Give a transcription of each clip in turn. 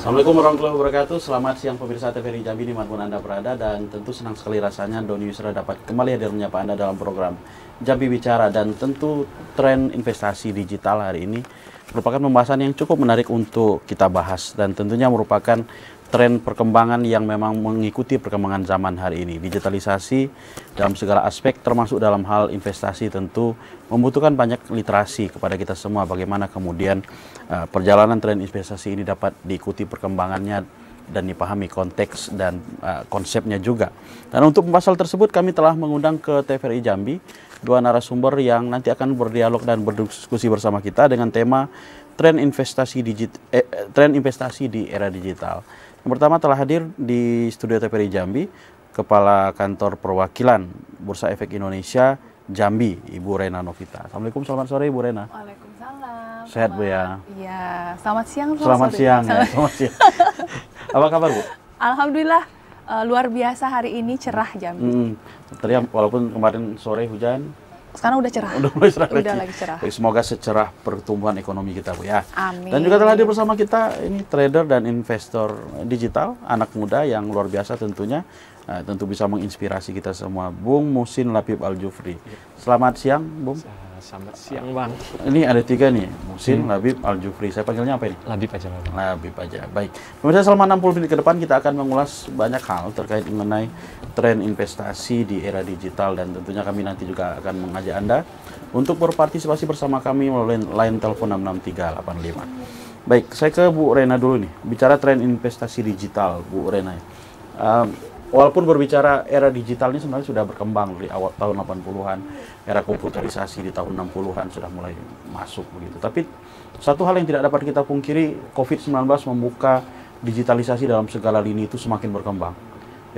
Assalamualaikum warahmatullahi wabarakatuh. Selamat siang pemirsa TVRI Jambi dimanapun Anda berada, dan tentu senang sekali rasanya Doni Yusra dapat kembali hadir menyapa Anda dalam program Jambi Bicara. Dan tentu tren investasi digital hari ini merupakan pembahasan yang cukup menarik untuk kita bahas, dan tentunya merupakan tren perkembangan yang memang mengikuti perkembangan zaman hari ini. Digitalisasi dalam segala aspek termasuk dalam hal investasi tentu membutuhkan banyak literasi kepada kita semua, bagaimana kemudian perjalanan tren investasi ini dapat diikuti perkembangannya dan dipahami konteks dan konsepnya juga. Dan untuk pembahas hal tersebut kami telah mengundang ke TVRI Jambi dua narasumber yang nanti akan berdialog dan berdiskusi bersama kita dengan tema tren investasi di era digital. Yang pertama telah hadir di studio TVRI Jambi Kepala Kantor Perwakilan Bursa Efek Indonesia Jambi, Ibu Rena Novita. Assalamualaikum, selamat sore Ibu Rena. Waalaikumsalam. Sehat Bu ya? Iya, selamat siang. Selamat siang ya, selamat siang. Apa kabar Bu? Alhamdulillah, luar biasa hari ini cerah Jambi. Tadi walaupun kemarin sore hujan, sekarang udah cerah. Udah mulai cerah. Udah lagi cerah. Baik, semoga secerah pertumbuhan ekonomi kita Bu ya. Amin. Dan juga telah hadir bersama kita ini trader dan investor digital, anak muda yang luar biasa tentunya. Tentu bisa menginspirasi kita semua, Bung Muhsin Labib Al-Jufri. Selamat siang, Bung. Selamat siang, Bang. Ini ada tiga nih, Muhsin Labib Al-Jufri. Saya panggilnya apa ini? Labib aja, Bang. Labib aja. Baik. Pemirsa, selama 60 menit ke depan kita akan mengulas banyak hal terkait mengenai tren investasi di era digital, dan tentunya kami nanti juga akan mengajak Anda untuk berpartisipasi bersama kami melalui line telepon 66385. Baik, saya ke Bu Rena dulu nih. Bicara tren investasi digital, Bu Rena. Walaupun berbicara era digital ini sebenarnya sudah berkembang dari awal tahun 80-an, era komputerisasi di tahun 60-an sudah mulai masuk begitu. Tapi satu hal yang tidak dapat kita pungkiri, COVID-19 membuka digitalisasi dalam segala lini itu semakin berkembang.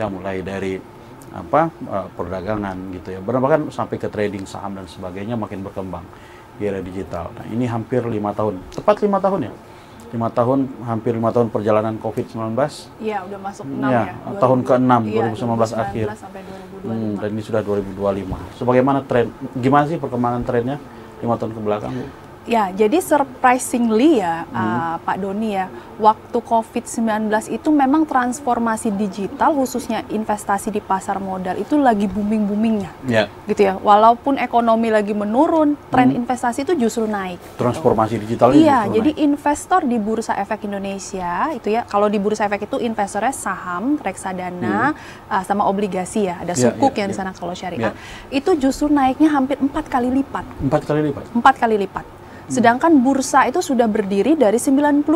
Ya, mulai dari perdagangan gitu ya, bahkan sampai ke trading saham dan sebagainya makin berkembang di era digital. Nah, ini hampir 5 tahun, tepat 5 tahun ya. 5 tahun, hampir 5 tahun perjalanan COVID-19. Iya, udah masuk 6 ya. Tahun ke-6, iya, 2019 akhir. Sampai 2025. Dan ini sudah 2025. Sebagaimana tren, gimana sih perkembangan trennya 5 tahun ke belakang, Bu? Ya, jadi surprisingly ya, Pak Doni ya, waktu COVID-19 itu memang transformasi digital, khususnya investasi di pasar modal itu lagi booming-boomingnya. Ya. Gitu ya, walaupun ekonomi lagi menurun, tren investasi itu justru naik. Transformasi digital ini iya, justru jadi naik. Investor di Bursa Efek Indonesia itu ya, kalau di Bursa Efek itu investornya saham, reksadana, sama obligasi ya, ada sukuk yang di sana kalau syariah. Itu justru naiknya hampir 4 kali lipat. 4 kali lipat? 4 kali lipat. Sedangkan bursa itu sudah berdiri dari 92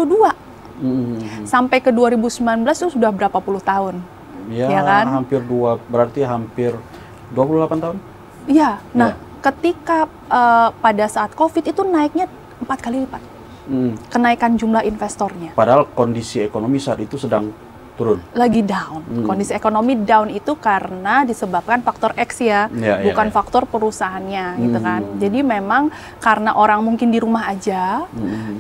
sampai ke 2019 itu sudah berapa puluh tahun, ya kan? Berarti hampir 28 tahun? Iya. Nah, ketika pada saat COVID itu naiknya 4 kali lipat. Kenaikan jumlah investornya. Padahal kondisi ekonomi saat itu sedang turun. Lagi down. Kondisi ekonomi down itu karena disebabkan faktor X ya, bukan faktor perusahaannya gitu kan. Jadi memang karena orang mungkin di rumah aja,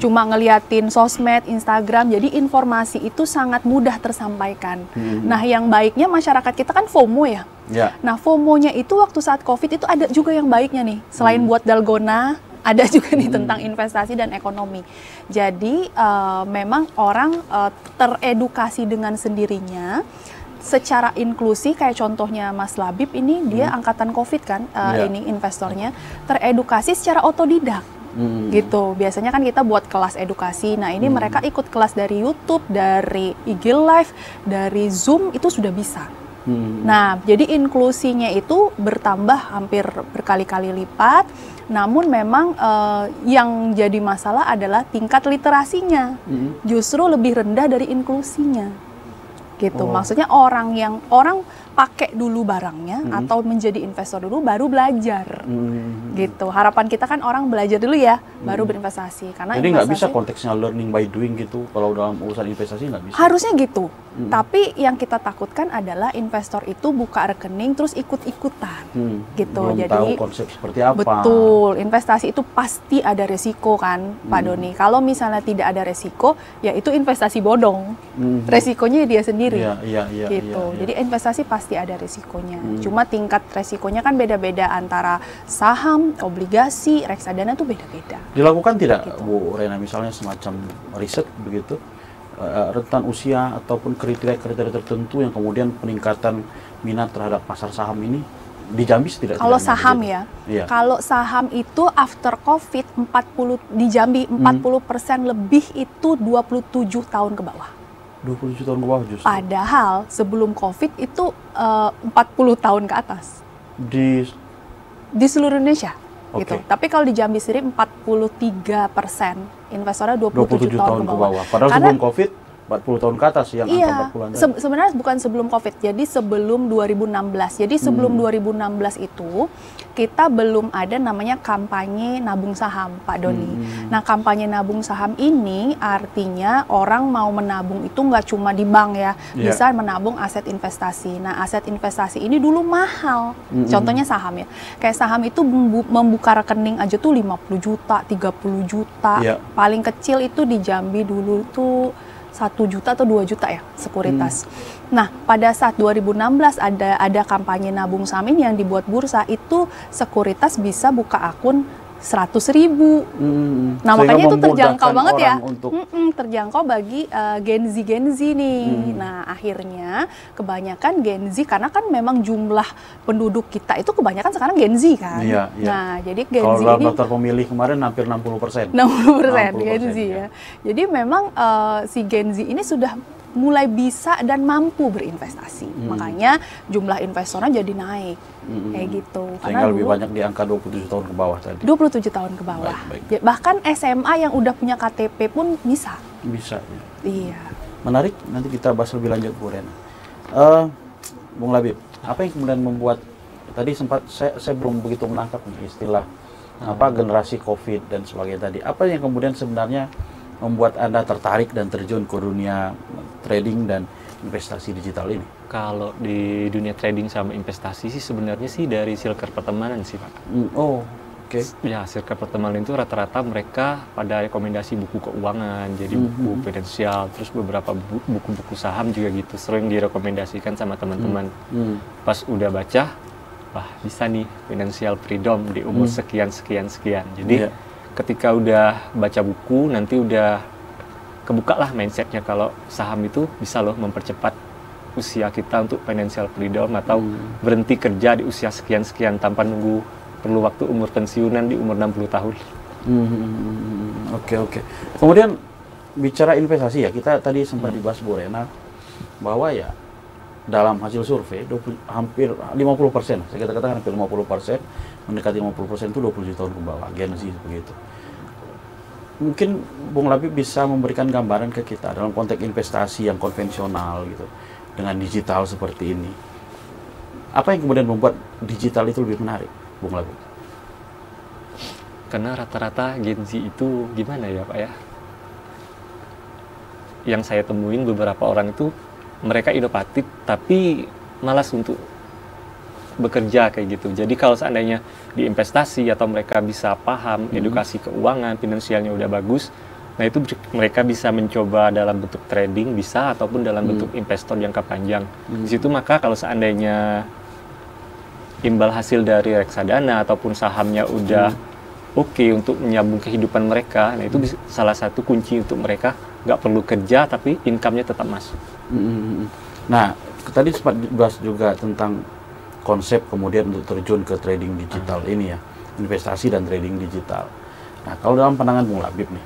cuma ngeliatin sosmed, Instagram, jadi informasi itu sangat mudah tersampaikan. Nah, yang baiknya masyarakat kita kan FOMO ya. Nah, FOMO-nya itu waktu saat COVID itu ada juga yang baiknya nih. Selain buat dalgona, ada juga nih tentang investasi dan ekonomi. Jadi memang orang teredukasi dengan sendirinya secara inklusi, kayak contohnya Mas Labib ini dia angkatan COVID kan, ini investornya teredukasi secara otodidak. Gitu. Biasanya kan kita buat kelas edukasi. Nah, ini mereka ikut kelas dari YouTube, dari IG Live, dari Zoom itu sudah bisa. Nah, jadi inklusinya itu bertambah hampir berkali-kali lipat. Namun memang yang jadi masalah adalah tingkat literasinya justru lebih rendah dari inklusinya. Gitu. Maksudnya orang pakai dulu barangnya atau menjadi investor dulu baru belajar. Gitu. Harapan kita kan orang belajar dulu ya, baru berinvestasi. Karena jadi nggak bisa konteksnya learning by doing gitu kalau dalam urusan investasi, nggak bisa. Harusnya gitu. Tapi yang kita takutkan adalah investor itu buka rekening terus ikut-ikutan. Gitu. Belum jadi tahu konsep seperti apa. Betul. Investasi itu pasti ada resiko kan, Pak Doni. Kalau misalnya tidak ada resiko, ya itu investasi bodong. Resikonya dia sendiri. Gitu. Jadi investasi pasti ada resikonya. Cuma tingkat resikonya kan beda-beda antara saham, obligasi, reksadana itu beda-beda. Dilakukan tidak, gitu. Bu Rena, misalnya semacam riset begitu, rentan usia ataupun kriteria-kriteria tertentu yang kemudian peningkatan minat terhadap pasar saham ini di Jambi tidak? Kalau saham ya, kalau saham itu after COVID 40 di Jambi 40% lebih itu 27 tahun ke bawah. 27 tahun ke bawah justru. Padahal sebelum COVID itu 40 tahun ke atas. Di seluruh Indonesia. Gitu. Tapi kalau di Jambi sendiri 43% investornya 27 tahun ke bawah. Padahal sebelum COVID 40 tahun ke atas yang angka 40-an tadi. Sebenarnya bukan sebelum COVID, jadi sebelum 2016. Jadi sebelum 2016 itu kita belum ada namanya kampanye nabung saham, Pak Doni. Nah, kampanye nabung saham ini artinya orang mau menabung itu nggak cuma di bank ya, bisa menabung aset investasi. Nah, aset investasi ini dulu mahal. Contohnya saham ya. Kayak saham itu membuka rekening aja tuh 50 juta, 30 juta. Paling kecil itu di Jambi dulu tuh 1 juta atau 2 juta ya sekuritas. Nah, pada saat 2016 ada kampanye nabung saham ini yang dibuat bursa, itu sekuritas bisa buka akun 100.000. Nah, makanya itu terjangkau banget ya. Terjangkau bagi Gen Z nih. Nah, akhirnya kebanyakan Gen Z, karena kan memang jumlah penduduk kita itu kebanyakan sekarang Gen Z kan. Nah, jadi Gen Z ini... Kalau daftar pemilih kemarin hampir 60%. 60% Gen Z ya. Jadi memang si Gen Z ini sudah mulai bisa dan mampu berinvestasi. Makanya jumlah investornya jadi naik. Kayak gitu. Sehingga lebih banyak di angka 27 tahun ke bawah tadi. 27 tahun ke bawah. Baik. Bahkan SMA yang udah punya KTP pun bisa. Bisa ya. Iya. Menarik, nanti kita bahas lebih lanjut Bu Rena. Bung Labib, apa yang kemudian membuat, tadi sempat saya belum begitu menangkap nih istilah generasi COVID dan sebagainya tadi. Apa yang kemudian sebenarnya membuat Anda tertarik dan terjun ke dunia trading dan investasi digital ini? Kalau di dunia trading sama investasi sih sebenarnya sih dari circle pertemanan sih Pak. Oke. Ya, circle pertemanan itu rata-rata mereka pada rekomendasi buku keuangan, jadi buku finansial, terus beberapa buku-buku saham juga gitu, sering direkomendasikan sama teman-teman. Pas udah baca, wah bisa nih financial freedom di umur sekian. Jadi ketika udah baca buku, nanti udah kebuka lah mindsetnya kalau saham itu bisa loh mempercepat usia kita untuk financial freedom atau berhenti kerja di usia sekian tanpa nunggu perlu waktu umur pensiunan di umur 60 tahun. Oke. Kemudian bicara investasi ya, kita tadi sempat dibahas Bu Rena bahwa ya dalam hasil survei hampir 50%, saya katakan hampir 50%, mendekati 50% itu 20 tahun ke bawah, Gen Z begitu. Mungkin Bung Labib bisa memberikan gambaran ke kita dalam konteks investasi yang konvensional gitu, dengan digital seperti ini. Apa yang kemudian membuat digital itu lebih menarik, Bung Labib? Karena rata-rata Gen Z itu gimana ya Pak ya? Yang saya temuin beberapa orang itu mereka inovatif tapi malas untuk bekerja kayak gitu. Jadi kalau seandainya di investasi atau mereka bisa paham edukasi keuangan, finansialnya udah bagus, nah itu mereka bisa mencoba dalam bentuk trading bisa ataupun dalam bentuk investor jangka panjang. Di situ maka kalau seandainya imbal hasil dari reksadana ataupun sahamnya udah oke untuk menyambung kehidupan mereka, nah itu salah satu kunci untuk mereka nggak perlu kerja tapi income-nya tetap masuk. Nah, tadi sempat dibahas juga tentang konsep kemudian untuk terjun ke trading digital ini ya, investasi dan trading digital. Nah, kalau dalam pandangan Bung Labib nih,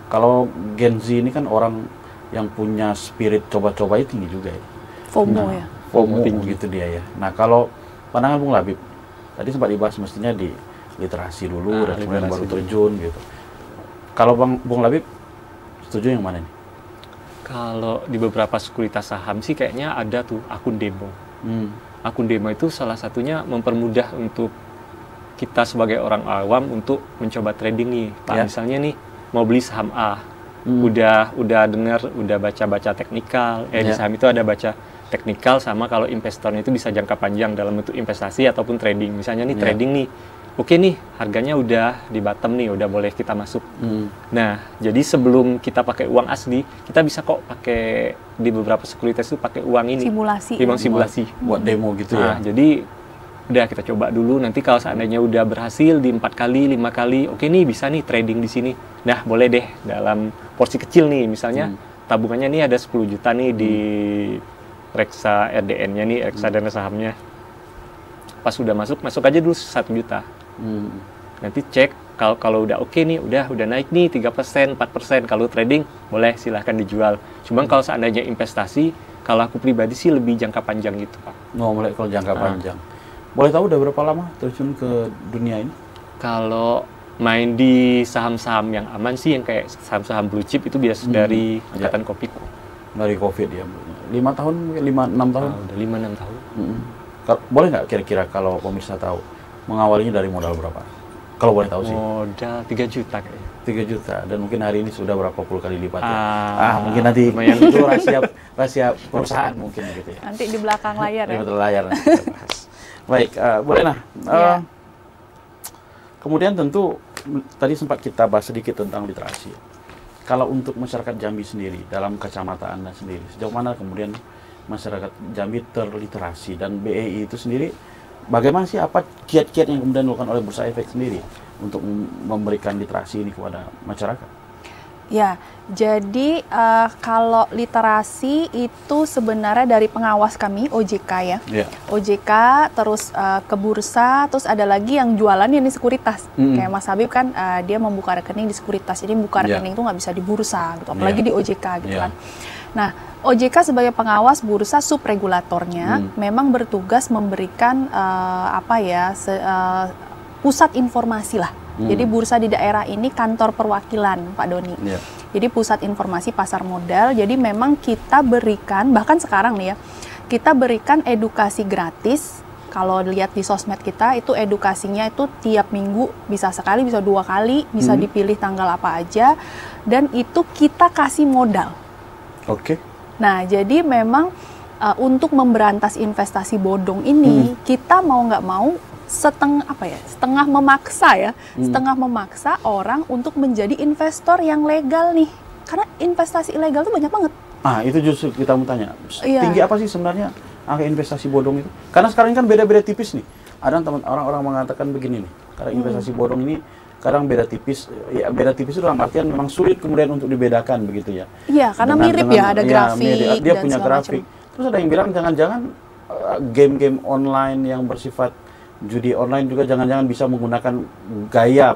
kalau Gen Z ini kan orang yang punya spirit coba-coba itu tinggi juga ya. FOMO ya. FOMO gitu dia ya. Nah, kalau pandangan Bung Labib, tadi sempat dibahas mestinya di literasi dulu dan kemudian baru terjun gitu. Kalau Bung Labib setuju yang mana nih? Kalau di beberapa sekuritas saham sih kayaknya ada tuh akun demo. Akun demo itu salah satunya mempermudah untuk kita sebagai orang awam untuk mencoba trading nih. Pak, misalnya nih mau beli saham A, udah dengar, udah baca-baca teknikal. Di saham itu ada baca teknikal sama kalau investornya itu bisa jangka panjang dalam bentuk investasi ataupun trading. Misalnya nih trading nih, oke nih harganya udah di bottom nih, udah boleh kita masuk. Nah, jadi sebelum kita pakai uang asli, kita bisa kok pakai di beberapa sekuritas itu pakai uang ini. Simulasi. Buat demo gitu ya. Jadi udah kita coba dulu, nanti kalau seandainya udah berhasil di 4 kali, 5 kali, oke nih bisa nih trading di sini. Nah, boleh deh dalam porsi kecil nih, misalnya tabungannya nih ada 10 juta nih di reksa RDN-nya nih, reksadana sahamnya. Pas udah masuk aja dulu 1 juta. Nanti cek kalau udah oke nih, udah naik nih 3%, 4%. Kalau trading boleh silahkan dijual. Cuman kalau seandainya investasi, kalau aku pribadi sih lebih jangka panjang gitu, Pak. Mulai kalau jangka panjang. Boleh tahu udah berapa lama terjun ke dunia ini? Kalau main di saham-saham yang aman sih, yang kayak saham-saham blue chip itu biasa dari angkatan COVID. Dari COVID ya, 5 tahun, 5-6 tahun? Udah 5-6 tahun. Boleh nggak kira-kira kalau pemirsa tahu, mengawalinya dari modal berapa? Kalau boleh tahu sih. Modal 3 juta kayaknya. 3 juta, dan mungkin hari ini sudah berapa puluh kali lipat ya? Mungkin nanti lumayan. itu rahasia perusahaan mungkin gitu ya. Nanti di belakang layar ya. Di belakang layar nanti kita bahas. Baik, boleh nah. Kemudian tentu tadi sempat kita bahas sedikit tentang literasi. Kalau untuk masyarakat Jambi sendiri, dalam kacamata Anda sendiri, sejauh mana kemudian masyarakat Jambi terliterasi, dan BEI itu sendiri, bagaimana sih, apa kiat-kiat yang kemudian dilakukan oleh Bursa Efek sendiri untuk memberikan literasi ini kepada masyarakat? Ya, jadi kalau literasi itu sebenarnya dari pengawas kami, OJK ya. OJK, terus ke bursa, terus ada lagi yang jualannya ini sekuritas. Kayak Mas Habib kan dia membuka rekening di sekuritas, jadi buka rekening itu nggak bisa di bursa, gitu. Apalagi di OJK gitu kan. Nah, OJK sebagai pengawas bursa subregulatornya memang bertugas memberikan pusat informasi lah. Jadi bursa di daerah ini kantor perwakilan, Pak Doni. Jadi pusat informasi pasar modal. Jadi memang kita berikan, bahkan sekarang nih ya, kita berikan edukasi gratis. Kalau lihat di sosmed kita, itu edukasinya itu tiap minggu, bisa sekali, bisa 2 kali, bisa dipilih tanggal apa aja, dan itu kita kasih modal. Nah, jadi memang untuk memberantas investasi bodong ini, kita mau nggak mau setengah memaksa orang untuk menjadi investor yang legal nih, karena investasi ilegal itu banyak banget. Itu justru kita mau tanya, tinggi apa sih sebenarnya angka investasi bodong itu? Karena sekarang kan beda-beda tipis nih. Ada orang-orang mengatakan begini nih, karena investasi bodong ini kadang beda tipis. Ya, beda tipis itu dalam artian memang sulit kemudian untuk dibedakan begitu ya. Iya, karena mirip ya, ada grafik. Dia punya grafik. Terus ada yang bilang jangan-jangan game-game online yang bersifat judi online juga jangan-jangan bisa menggunakan gaya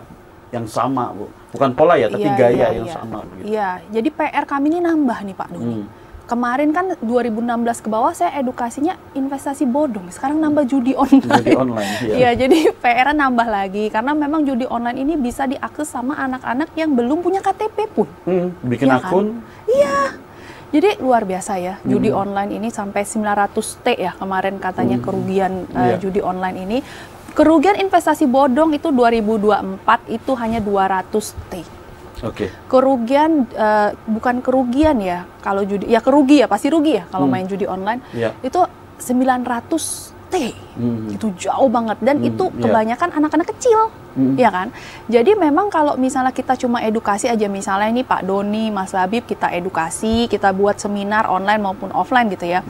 yang sama, Bu. Bukan pola ya, tapi gaya yang sama. Iya, jadi PR kami ini nambah nih Pak Doni. Kemarin kan 2016 ke bawah saya edukasinya investasi bodong, sekarang nambah judi online. Judi online, iya. Jadi PR nambah lagi, karena memang judi online ini bisa diakses sama anak-anak yang belum punya KTP pun. Bikin akun. Iya. Jadi luar biasa ya, judi online ini sampai 900T ya kemarin katanya kerugian judi online ini. Kerugian investasi bodong itu 2024 itu hanya 200T. Kerugian, bukan kerugian ya, kalau judi, ya pasti rugi ya kalau main judi online. Itu 900T, itu jauh banget, dan itu kebanyakan anak-anak kecil. Ya kan? Jadi memang kalau misalnya kita cuma edukasi aja, misalnya ini Pak Doni, Mas Habib, kita edukasi, kita buat seminar online maupun offline gitu ya.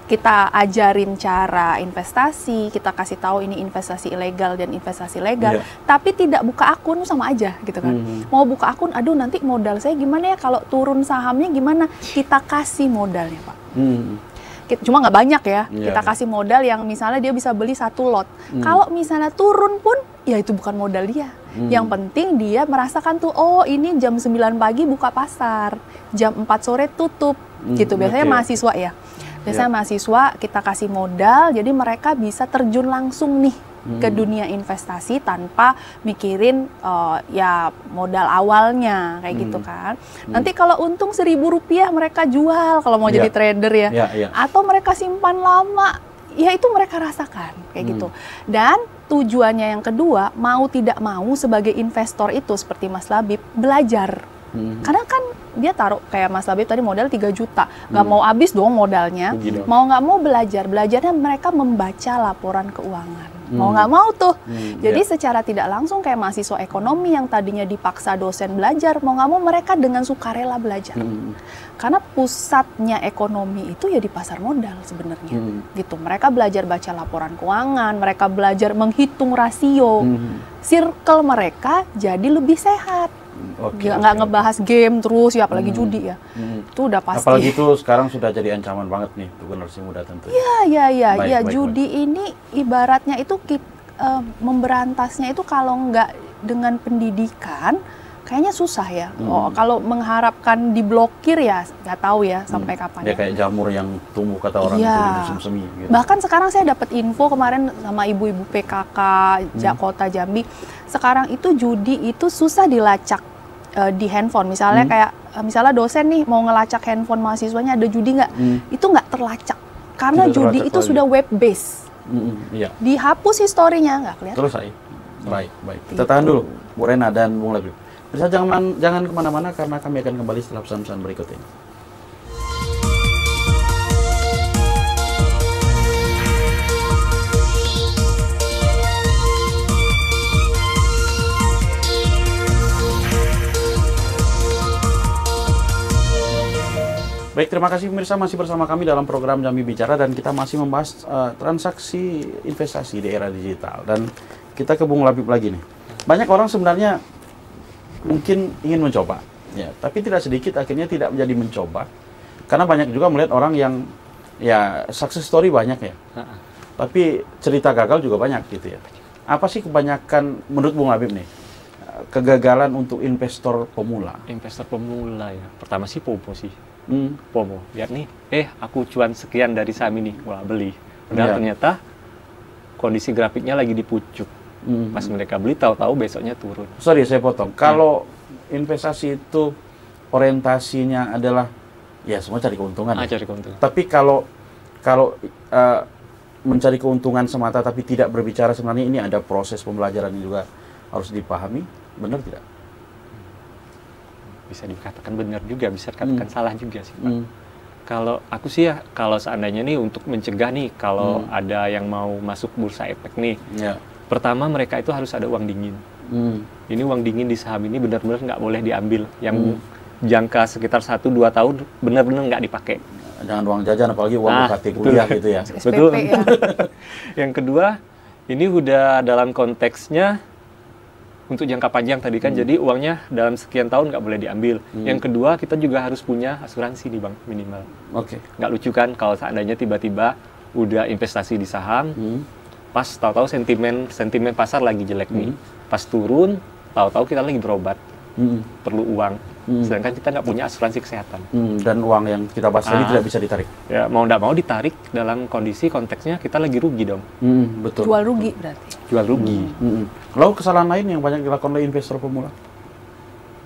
Kita ajarin cara investasi, kita kasih tahu ini investasi ilegal dan investasi legal, tapi tidak buka akun, sama aja gitu kan. Mau buka akun, aduh nanti modal saya gimana ya, kalau turun sahamnya gimana? Kita kasih modalnya, Pak. Cuma nggak banyak ya, kita kasih modal yang misalnya dia bisa beli 1 lot. Kalau misalnya turun pun, ya itu bukan modal dia. Yang penting dia merasakan tuh, oh ini jam 9 pagi buka pasar, jam 4 sore tutup, gitu. Biasanya mahasiswa ya. Biasanya mahasiswa kita kasih modal, jadi mereka bisa terjun langsung nih ke dunia investasi tanpa mikirin ya modal awalnya kayak gitu kan. Nanti kalau untung Rp1.000 mereka jual kalau mau jadi trader ya. Atau mereka simpan lama, ya itu mereka rasakan kayak gitu. Dan tujuannya yang kedua, mau tidak mau sebagai investor itu seperti Mas Labib, belajar. Karena kan dia taruh kayak Mas Labib tadi modal 3 juta, nggak mau habis dong modalnya. Mau nggak mau belajarnya mereka membaca laporan keuangan. Mau nggak mau tuh. Jadi secara tidak langsung kayak mahasiswa ekonomi yang tadinya dipaksa dosen belajar, mau nggak mau mereka dengan sukarela belajar. Karena pusatnya ekonomi itu ya di pasar modal sebenarnya. Gitu. Mereka belajar baca laporan keuangan, mereka belajar menghitung rasio. Circle mereka jadi lebih sehat. nggak ngebahas game terus ya, apalagi judi ya. Itu udah pasti. Apalagi itu sekarang sudah jadi ancaman banget nih untuk generasi muda tentu. Iya, judi ini ibaratnya itu memberantasnya itu kalau nggak dengan pendidikan kayaknya susah ya. Kalau mengharapkan diblokir ya nggak tahu ya sampai kapan. Ya kayak jamur yang tumbuh kata orang itu di musim semi. Gitu. Bahkan sekarang saya dapat info kemarin sama ibu-ibu PKK Kota Jambi. Sekarang itu judi itu susah dilacak di handphone. Misalnya kayak misalnya dosen nih mau ngelacak handphone mahasiswanya ada judi nggak? Itu nggak terlacak karena judi itu sudah web base. Iya. Dihapus historinya nggak kelihatan. Terus baik. Kita tahan dulu Bu Rena dan Bung Labib. Bisa jangan kemana-mana karena kami akan kembali setelah pesan-pesan berikut ini. Baik, terima kasih pemirsa masih bersama kami dalam program Jambi Bicara dan kita masih membahas transaksi investasi di era digital dan kita ke Bung Labib lagi nih. Banyak orang sebenarnya mungkin ingin mencoba, ya, tapi tidak sedikit akhirnya tidak menjadi mencoba karena banyak juga melihat orang yang ya success story banyak ya, tapi cerita gagal juga banyak gitu ya. Apa sih kebanyakan menurut Bung Labib nih kegagalan untuk investor pemula? Investor pemula ya, pertama sih FOMO sih. FOMO, lihat nih, aku cuan sekian dari saham ini, wah beli. Padahal ternyata kondisi grafiknya lagi di pucuk. Pas mereka beli, tahu-tahu besoknya turun. Sorry, saya potong. Kalau investasi itu orientasinya adalah ya semua cari keuntungan. Cari keuntungan. Tapi kalau mencari keuntungan semata tapi tidak berbicara sebenarnya ini ada proses pembelajaran yang juga harus dipahami, benar tidak? Bisa dikatakan benar juga, bisa dikatakan salah juga sih, Pak. Kalau aku sih ya, kalau seandainya nih untuk mencegah nih, kalau ada yang mau masuk bursa efek nih, pertama mereka itu harus ada uang dingin. Ini uang dingin di saham ini benar-benar nggak boleh diambil. Yang jangka sekitar 1-2 tahun benar-benar nggak dipakai. Jangan uang jajan, apalagi uang UKT kuliah gitu ya. Betul. Ya. Yang kedua, ini udah dalam konteksnya untuk jangka panjang tadi kan, jadi uangnya dalam sekian tahun nggak boleh diambil. Yang kedua, kita juga harus punya asuransi nih Bang, minimal. Nggak lucu kan kalau seandainya tiba-tiba udah investasi di saham, pas tahu-tahu sentimen pasar lagi jelek nih, pas turun tahu-tahu kita lagi berobat, perlu uang, sedangkan kita nggak punya asuransi kesehatan. Dan uang yang kita bahas tadi tidak bisa ditarik. Ya mau nggak mau ditarik dalam kondisi konteksnya kita lagi rugi dong. Betul. Jual rugi berarti. Jual rugi. Lalu kesalahan lain yang banyak dilakukan oleh investor pemula?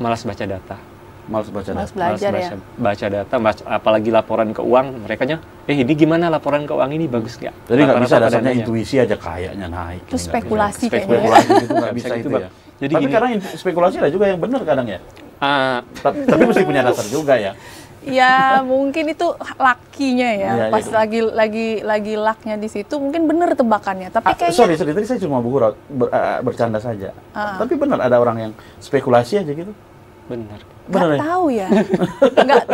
Malas baca data. Malas baca data. Belajar ya. Baca data, apalagi laporan keuangan, merekanya, ini gimana laporan keuangan ini bagus nggak? Jadi nggak bisa dasarnya intuisi aja kayaknya naik. Itu spekulasi kayaknya. Spekulasi gitu nggak bisa itu ya. Jadi tapi gini, karena spekulasi ada juga yang benar kadang ya. Tapi mesti punya dasar juga ya. Ya mungkin itu lakinya ya, pas lagi lucknya di situ mungkin benar tebakannya. Tapi kayaknya sorry tadi saya cuma bercanda saja. Tapi benar ada orang yang spekulasi aja gitu. Benar. Nggak tahu ya,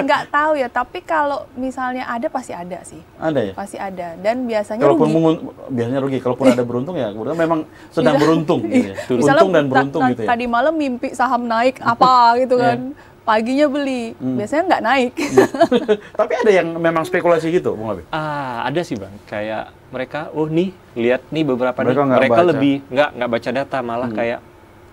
nggak tahu ya. Tapi kalau misalnya ada pasti ada sih. Ada ya. Pasti ada dan biasanya kalaupun rugi. Biasanya rugi. Kalaupun ada beruntung ya, kemudian memang sedang beruntung. Gitu ya. Untung dan beruntung gitu ya. Tadi malam mimpi saham naik apa gitu kan. Paginya beli, biasanya nggak naik. Tapi ada yang memang spekulasi gitu, Bung Labib? Ada sih Bang, kayak mereka, nih, lihat nih beberapa mereka lebih nggak baca data, malah kayak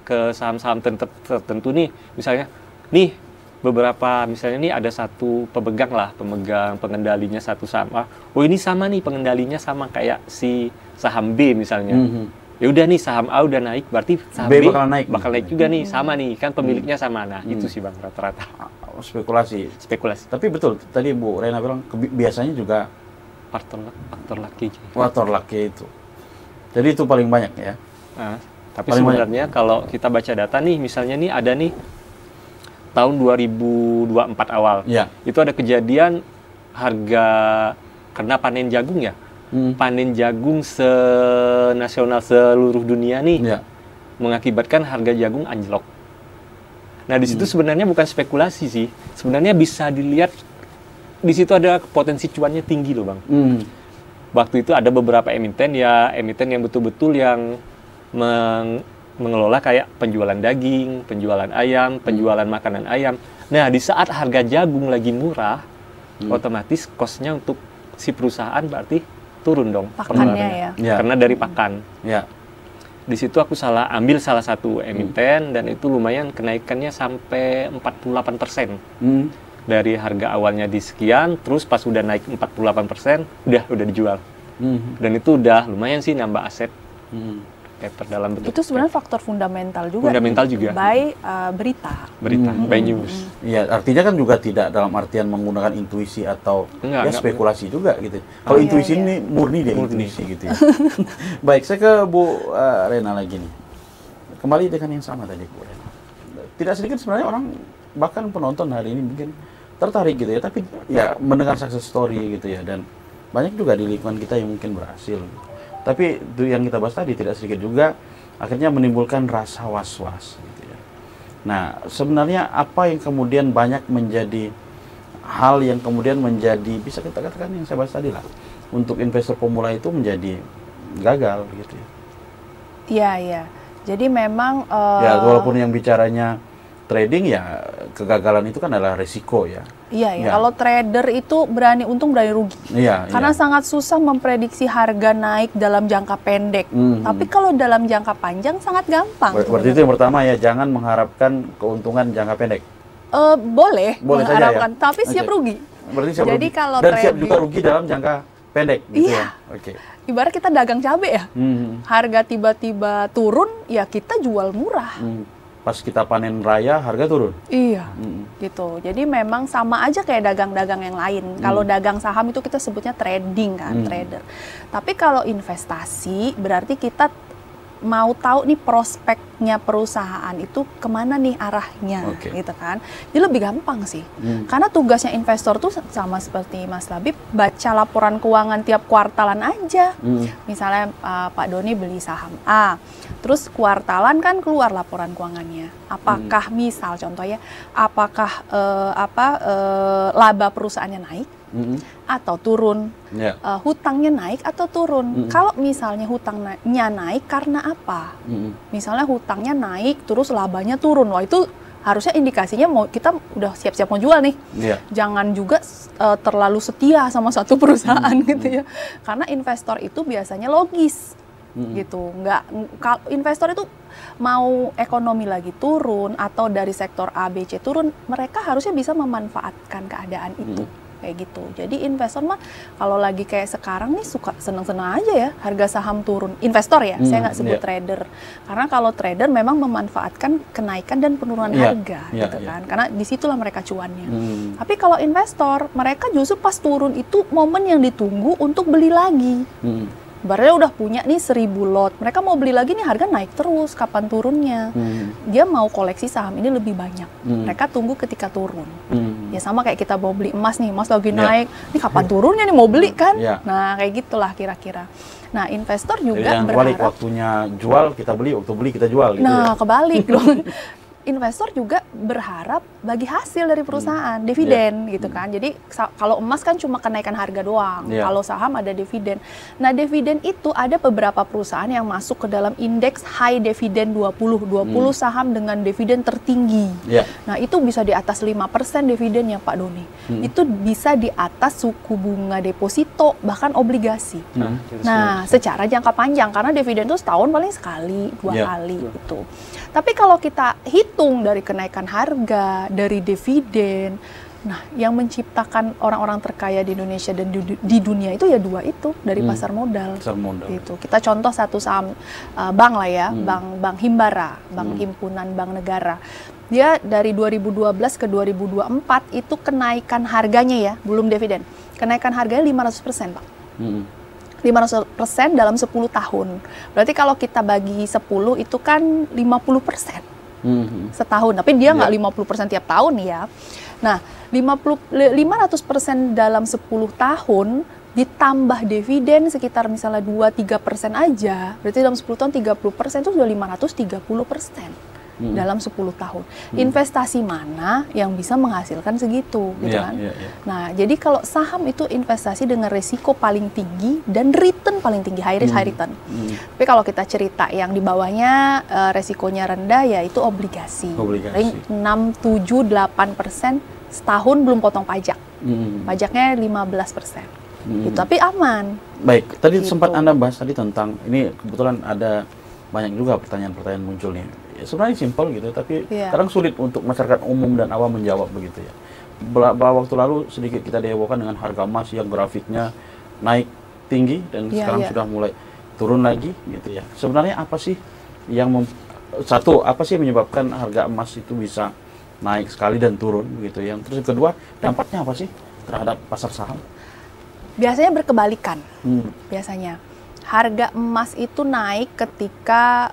ke saham-saham tertentu nih, misalnya, nih beberapa, misalnya nih ada satu pemegang pengendalinya satu saham A, ini sama nih pengendalinya sama kayak si saham B misalnya. Ya udah nih saham A udah naik, berarti saham B bakal naik juga nih, sama nih kan pemiliknya sama. Nah itu sih Bang rata-rata. Spekulasi. Tapi betul tadi Bu Rena bilang biasanya juga faktor lucky. Faktor lucky itu. Jadi itu paling banyak ya. Tapi sebenarnya kalau kita baca data nih, misalnya nih ada nih tahun 2024 awal, itu ada kejadian harga karena panen jagung ya. Panen jagung nasional seluruh dunia nih mengakibatkan harga jagung anjlok. Nah di situ sebenarnya bukan spekulasi sih, sebenarnya bisa dilihat di situ ada potensi cuannya tinggi loh Bang. Waktu itu ada beberapa emiten yang betul-betul yang mengelola kayak penjualan daging, penjualan ayam, penjualan makanan ayam. Nah, di saat harga jagung lagi murah, otomatis cost-nya untuk si perusahaan berarti turun dong. Pakannya ya. Karena dari pakan. Ya. Di situ aku ambil salah satu emiten dan itu lumayan kenaikannya sampai 48%. Dari harga awalnya di sekian, terus pas udah naik 48%, udah dijual. Dan itu udah lumayan sih nambah aset. Paper dalam bentuk itu sebenarnya faktor fundamental juga. Fundamental juga. By berita. By news. Iya, artinya kan juga tidak dalam artian menggunakan intuisi atau enggak, spekulasi juga gitu. Kalau intuisi ini murni dia intuisi gitu ya. Baik, saya ke Bu Rena lagi nih. Kembali dengan yang sama tadi Bu Rena. Tidak sedikit sebenarnya orang bahkan penonton hari ini mungkin tertarik gitu ya, tapi ya mendengar success story gitu ya, dan banyak juga di lingkungan kita yang mungkin berhasil. Tapi itu yang kita bahas tadi tidak sedikit juga akhirnya menimbulkan rasa was-was gitu ya. Nah, sebenarnya apa yang kemudian banyak menjadi hal yang kemudian menjadi, bisa kita katakan yang saya bahas tadi lah, untuk investor pemula itu menjadi gagal gitu ya. Iya, iya. Jadi memang ya, walaupun yang bicaranya trading, ya kegagalan itu kan adalah resiko ya. Iya, ya. Kalau trader itu berani untung berani rugi. Iya. Karena sangat susah memprediksi harga naik dalam jangka pendek. Tapi kalau dalam jangka panjang sangat gampang. Berarti itu yang pertama ya, jangan mengharapkan keuntungan jangka pendek. Boleh mengharapkan, saja, ya? tapi siap rugi. Berarti siap Jadi rugi. kalau dan trading, siap juga rugi dalam jangka pendek. Gitu iya. Ya? Oke. Ibarat kita dagang cabai ya. Harga tiba-tiba turun, ya kita jual murah. Pas kita panen raya, harga turun. Iya, gitu. Jadi memang sama aja kayak dagang-dagang yang lain. Kalau dagang saham itu kita sebutnya trading kan, trader. Tapi kalau investasi berarti kita mau tahu nih prospeknya perusahaan itu kemana nih arahnya, gitu kan. Jadi lebih gampang sih. Karena tugasnya investor tuh sama seperti Mas Labib, baca laporan keuangan tiap kuartalan aja. Misalnya Pak Doni beli saham A, terus kuartalan kan keluar laporan keuangannya. Apakah misal contohnya, apakah laba perusahaannya naik? Atau turun, hutangnya naik atau turun. Kalau misalnya hutangnya naik karena apa? Misalnya hutangnya naik terus labanya turun, wah itu harusnya indikasinya kita udah siap-siap mau jual nih. Jangan juga terlalu setia sama satu perusahaan gitu ya, karena investor itu biasanya logis gitu. Investor itu mau ekonomi lagi turun atau dari sektor A, B, C turun, mereka harusnya bisa memanfaatkan keadaan itu. Kayak gitu. Jadi investor mah kalau lagi kayak sekarang nih suka seneng-seneng aja ya harga saham turun. Investor ya, saya nggak sebut trader. Karena kalau trader memang memanfaatkan kenaikan dan penurunan harga gitu kan. Karena disitulah mereka cuannya. Tapi kalau investor, mereka justru pas turun itu momen yang ditunggu untuk beli lagi. Barunya udah punya nih 1000 lot, mereka mau beli lagi nih, harga naik terus, kapan turunnya? Dia mau koleksi saham ini lebih banyak, mereka tunggu ketika turun. Ya sama kayak kita mau beli emas nih, emas lagi naik, ini kapan turunnya nih, mau beli kan? Nah kayak gitulah kira-kira. Nah investor juga berharap waktunya jual kita beli, waktu beli kita jual gitu. Nah kebalik dong. Investor juga berharap bagi hasil dari perusahaan, dividen gitu kan. Jadi kalau emas kan cuma kenaikan harga doang, kalau saham ada dividen. Nah dividen itu ada beberapa perusahaan yang masuk ke dalam indeks high dividend 20 saham dengan dividen tertinggi. Nah itu bisa di atas 5% dividennya Pak Doni. Itu bisa di atas suku bunga deposito, bahkan obligasi. Nah secara jangka panjang, karena dividen itu setahun paling sekali, 2 kali gitu. Tapi kalau kita hitung dari kenaikan harga, dari dividen, nah yang menciptakan orang-orang terkaya di Indonesia dan di dunia itu ya dua itu, dari pasar modal. Gitu. Kita contoh satu saham bank lah ya, bank Himbara, bank himpunan bank negara. Dia dari 2012 ke 2024 itu kenaikan harganya ya, belum dividen. Kenaikan harganya 500% Pak. 500% dalam 10 tahun. Berarti kalau kita bagi 10 itu kan 50% setahun. Tapi dia nggak 50% tiap tahun ya. Nah, 500% dalam 10 tahun ditambah dividen sekitar misalnya 2-3% aja. Berarti dalam 10 tahun 30% itu sudah 530%. dalam 10 tahun. Investasi mana yang bisa menghasilkan segitu, gitu kan? Nah, jadi kalau saham itu investasi dengan risiko paling tinggi dan return paling tinggi, high risk, high return. Tapi kalau kita cerita yang di bawahnya resikonya rendah, ya itu obligasi. Paling 6, 7, 8% setahun belum potong pajak. Pajaknya 15%. Gitu, tapi aman. Baik, tadi gitu. sempat Anda bahas tadi tentang, ini kebetulan ada banyak juga pertanyaan-pertanyaan muncul nih. Sebenarnya simpel gitu, tapi kadang sulit untuk masyarakat umum dan awam menjawab begitu ya. Beberapa waktu lalu sedikit kita dihebohkan dengan harga emas yang grafiknya naik tinggi dan sekarang sudah mulai turun lagi gitu ya. Sebenarnya apa sih yang apa sih yang menyebabkan harga emas itu bisa naik sekali dan turun begitu ya. Terus kedua, dampaknya apa sih terhadap pasar saham? Biasanya berkebalikan. Biasanya harga emas itu naik ketika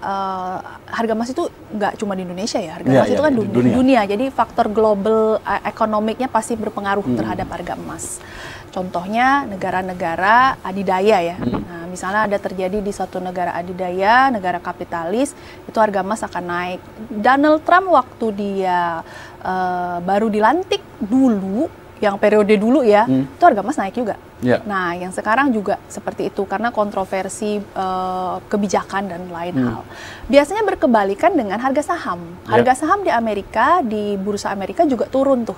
harga emas itu nggak cuma di Indonesia ya, harga emas itu kan dunia. Jadi faktor global ekonomiknya pasti berpengaruh terhadap harga emas. Contohnya negara-negara adidaya ya. Nah, misalnya ada terjadi di suatu negara adidaya, negara kapitalis, itu harga emas akan naik. Donald Trump waktu dia baru dilantik dulu, yang periode dulu ya, itu harga emas naik juga. Nah, yang sekarang juga seperti itu karena kontroversi kebijakan dan lain hal. Biasanya berkebalikan dengan harga saham. Harga saham di Amerika, di bursa Amerika juga turun tuh.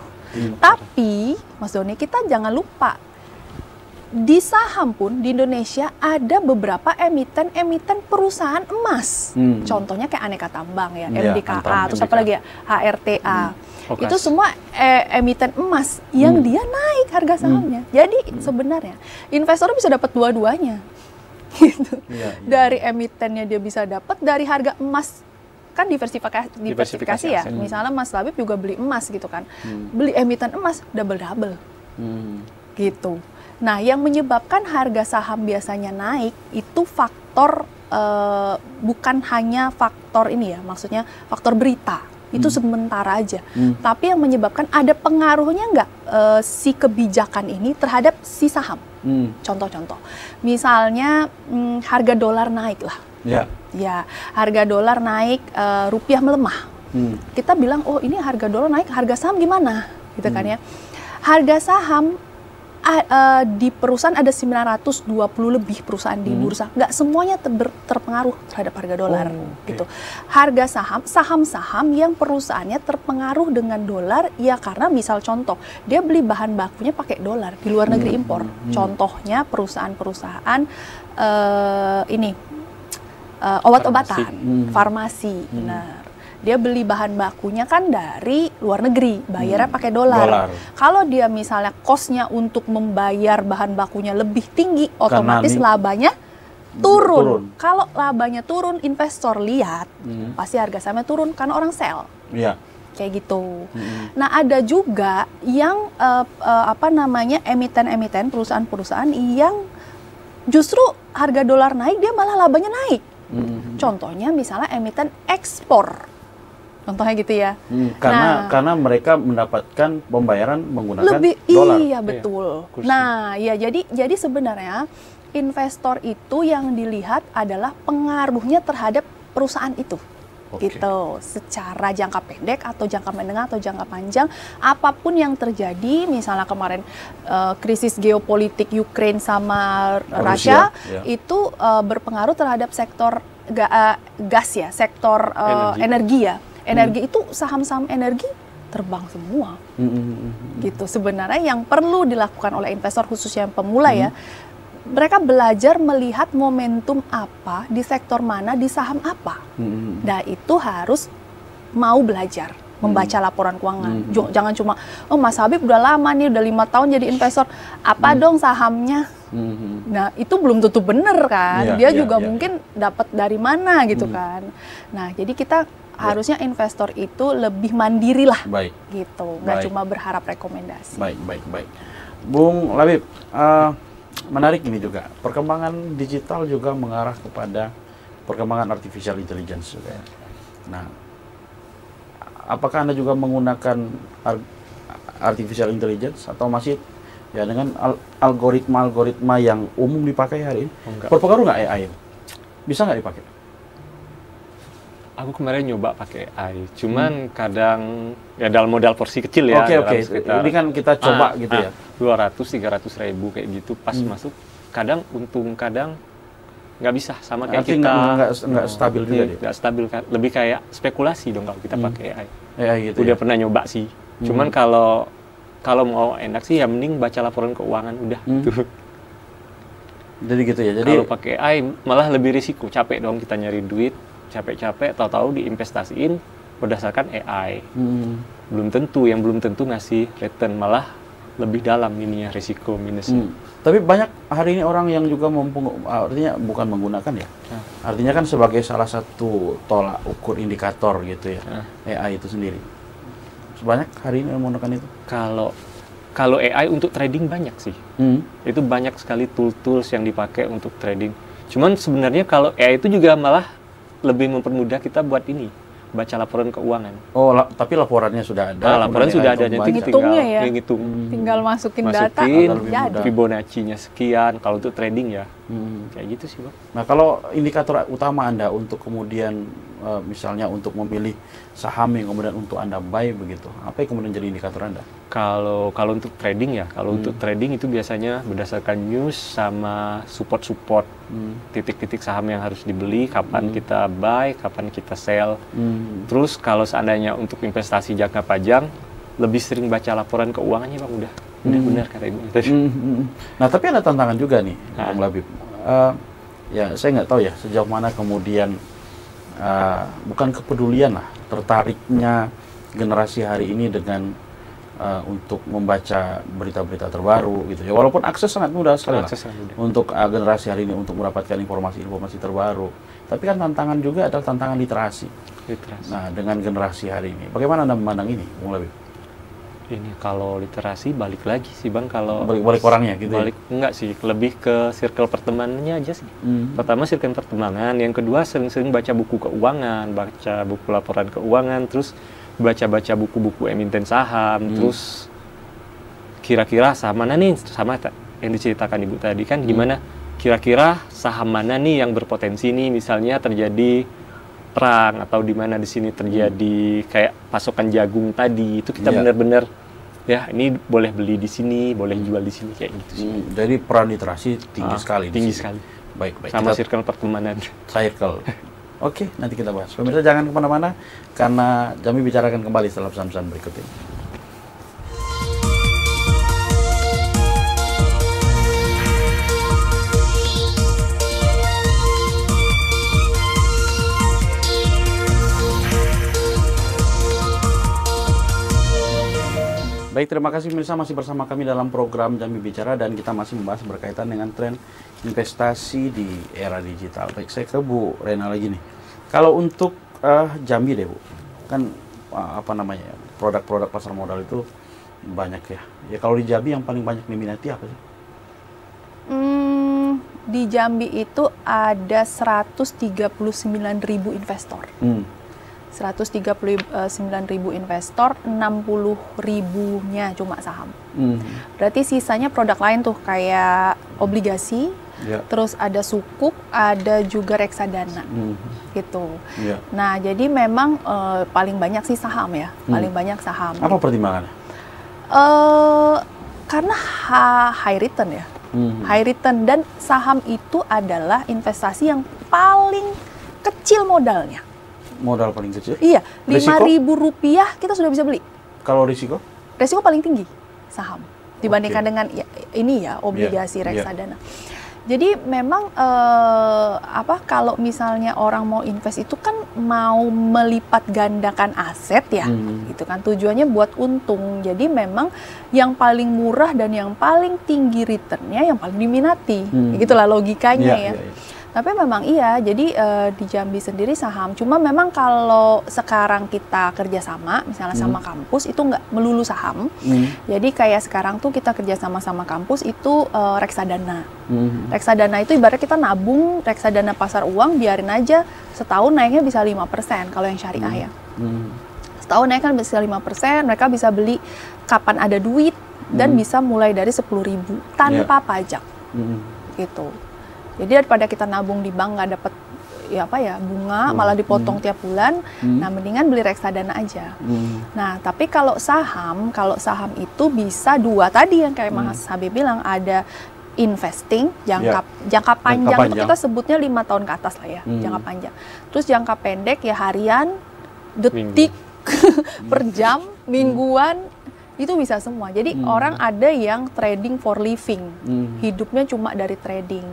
Tapi, Mas Doni, kita jangan lupa, di saham pun di Indonesia ada beberapa emiten perusahaan emas. Contohnya kayak Aneka Tambang ya, MDKA, terus apa lagi ya, HRTA. Itu semua emiten emas yang dia naik harga sahamnya. Jadi sebenarnya investor bisa dapat dua-duanya. Gitu. Dari emitennya dia bisa dapat, dari harga emas kan diversifikasi ya. Misalnya Mas Labib juga beli emas gitu kan. Beli emiten emas double-double. Gitu. Nah, yang menyebabkan harga saham biasanya naik itu faktor bukan hanya faktor ini ya, maksudnya faktor berita. Itu sementara aja. Tapi yang menyebabkan ada pengaruhnya nggak si kebijakan ini terhadap si saham. Contoh-contoh. Misalnya harga dolar naik lah. Ya, harga dolar naik, rupiah melemah. Kita bilang, oh ini harga dolar naik, harga saham gimana? Gitu kan ya. Harga saham di perusahaan ada 920 lebih perusahaan di bursa, nggak semuanya terpengaruh terhadap harga dolar. Gitu. Harga saham-saham yang perusahaannya terpengaruh dengan dolar, ya karena misal contoh, dia beli bahan bakunya pakai dolar, di luar negeri impor. Contohnya perusahaan-perusahaan obat-obatan, farmasi. Benar. Dia beli bahan bakunya kan dari luar negeri, bayarnya pakai dolar. Kalau dia misalnya cost-nya untuk membayar bahan bakunya lebih tinggi, otomatis labanya turun. Kalau labanya turun, investor lihat, pasti harga sahamnya turun karena orang sell. Kayak gitu. Nah, ada juga yang emiten-emiten, perusahaan-perusahaan yang justru harga dolar naik, dia malah labanya naik. Contohnya misalnya emiten ekspor. Contohnya gitu ya. Karena mereka mendapatkan pembayaran menggunakan dolar. Iya, betul. Nah, ya jadi sebenarnya investor itu yang dilihat adalah pengaruhnya terhadap perusahaan itu. Gitu. Secara jangka pendek atau jangka menengah atau jangka panjang, apapun yang terjadi, misalnya kemarin krisis geopolitik Ukraine sama Rusia itu berpengaruh terhadap sektor gas ya, sektor energi ya. Energi itu saham-saham energi terbang semua. Gitu. Sebenarnya yang perlu dilakukan oleh investor khususnya yang pemula ya, mereka belajar melihat momentum apa di sektor mana, di saham apa. Nah, itu harus mau belajar membaca laporan keuangan. Jangan cuma, oh Mas Habib udah lama nih, udah 5 tahun jadi investor, apa dong sahamnya? Nah, itu belum tentu bener kan. Dia juga mungkin dapat dari mana gitu kan. Nah, jadi kita harusnya investor itu lebih mandiri lah, gitu, nggak cuma berharap rekomendasi. Baik. Bung Labib, menarik ini juga, perkembangan digital juga mengarah kepada perkembangan artificial intelligence juga. Nah, apakah Anda juga menggunakan artificial intelligence atau masih ya dengan algoritma yang umum dipakai hari ini? Berpengaruh nggak AI? Bisa nggak dipakai? Aku kemarin nyoba pakai AI, cuman kadang ya dalam modal porsi kecil ya. Oke. Ini kan kita coba gitu ya. 200-300 ribu kayak gitu pas masuk. Kadang untung, kadang nggak bisa sama kayak artinya kita. Nggak stabil juga dia. Nggak stabil, lebih kayak spekulasi dong kalau kita pakai AI. AI gitu. Udah pernah nyoba sih. Cuman kalau mau enak sih ya mending baca laporan keuangan udah. Gitu. Jadi gitu ya. Jadi kalau pakai AI malah lebih risiko, capek dong kita nyari duit. Capek-capek, tahu-tahu diinvestasiin berdasarkan AI. Belum tentu ngasih return, malah lebih dalam ininya risiko minusnya. Tapi banyak hari ini orang yang juga artinya bukan menggunakan ya. Artinya kan sebagai salah satu tolak ukur indikator gitu ya. AI itu sendiri. Sebanyak hari ini yang menggunakan itu. Kalau AI untuk trading banyak sih. Itu banyak sekali tools yang dipakai untuk trading. Cuman sebenarnya kalau AI itu juga malah lebih mempermudah kita buat ini, baca laporan keuangan. Oh, tapi laporannya sudah ada. Laporan sudah ada, jadi tinggal ngitung. Tinggal masukin data, jadi Fibonacci-nya sekian. Kalau untuk trading ya, kayak gitu sih, Bang. Nah, kalau indikator utama Anda untuk kemudian misalnya untuk memilih saham yang kemudian untuk Anda buy begitu, apa yang kemudian jadi indikator Anda? Kalau untuk trading ya, untuk trading itu biasanya berdasarkan news sama support titik-titik saham yang harus dibeli, kapan kita buy, kapan kita sell. Terus kalau seandainya untuk investasi jangka panjang, lebih sering baca laporan keuangannya, Bang, udah benar kata Ibu tadi. Nah, tapi ada tantangan juga nih, Bang Labib. Ya, saya nggak tahu ya sejauh mana kemudian bukan kepedulian lah, tertariknya generasi hari ini dengan untuk membaca berita-berita terbaru gitu ya, walaupun akses sangat mudah sekali lah untuk generasi hari ini untuk mendapatkan informasi terbaru, tapi kan tantangan juga adalah tantangan literasi. Nah, dengan generasi hari ini, bagaimana Anda memandang ini, Bung Labib? Ini kalau literasi balik lagi sih, Bang, kalau balik orangnya gitu. Enggak sih, lebih ke circle pertemanannya aja sih. Pertama circle pertemanan, yang kedua sering-sering baca buku keuangan, baca buku laporan keuangan, terus baca buku-buku emiten saham, terus kira-kira saham mana nih, sama yang diceritakan Ibu tadi kan, gimana kira-kira saham mana nih yang berpotensi nih, misalnya terjadi perang atau di mana di sini terjadi kayak pasokan jagung tadi, itu kita benar-benar ya ini boleh beli di sini, boleh jual di sini kayak gitu sih. Jadi peran literasi tinggi sekali. Tinggi sekali. Baik. Sama circle pertemanan. Circle. Oke, nanti kita bahas. Pemirsa jangan kemana-mana, karena Jambi bicarakan kembali setelah pesan-pesan berikut ini. Baik, terima kasih pemirsa masih bersama kami dalam program Jambi Bicara, dan kita masih membahas berkaitan dengan tren investasi di era digital. Baik, saya ke Bu Rena lagi nih. Kalau untuk Jambi deh, Bu, kan produk-produk pasar modal itu banyak ya. Ya kalau di Jambi yang paling banyak diminati apa sih? Di Jambi itu ada 139.000 investor. 139.000 investor, 60.000-nya cuma saham. Berarti sisanya produk lain tuh kayak obligasi, terus ada sukuk, ada juga reksadana, gitu. Nah, jadi memang paling banyak sih saham ya, paling banyak saham. Apa pertimbangannya? Karena high return ya, high return, dan saham itu adalah investasi yang paling kecil modalnya. Modal paling kecil? Iya, Rp5.000 kita sudah bisa beli. Kalau risiko? Risiko paling tinggi saham dibandingkan dengan obligasi reksadana. Jadi memang kalau misalnya orang mau invest itu kan mau melipat gandakan aset ya, gitu kan, tujuannya buat untung. Jadi memang yang paling murah dan yang paling tinggi returnnya yang paling diminati, gitulah logikanya ya. Tapi memang iya, jadi di Jambi sendiri saham. Cuma memang kalau sekarang kita kerjasama, misalnya sama kampus, itu nggak melulu saham. Jadi kayak sekarang tuh kita kerjasama sama kampus itu reksadana. Reksadana itu ibarat kita nabung reksadana pasar uang, biarin aja setahun naiknya bisa 5% kalau yang syariah ya. Setahun naik kan bisa 5%, mereka bisa beli kapan ada duit, dan bisa mulai dari 10.000 tanpa pajak. Gitu. Jadi daripada kita nabung di bank nggak dapat bunga, malah dipotong tiap bulan. Nah, mendingan beli reksadana aja. Nah, tapi kalau saham itu bisa dua tadi yang kayak Mas Habib bilang, ada investing jangka panjang itu kita sebutnya 5 tahun ke atas lah ya, jangka panjang. Terus jangka pendek ya harian, detik, per jam, mingguan, itu bisa semua. Jadi orang ada yang trading for living, hidupnya cuma dari trading.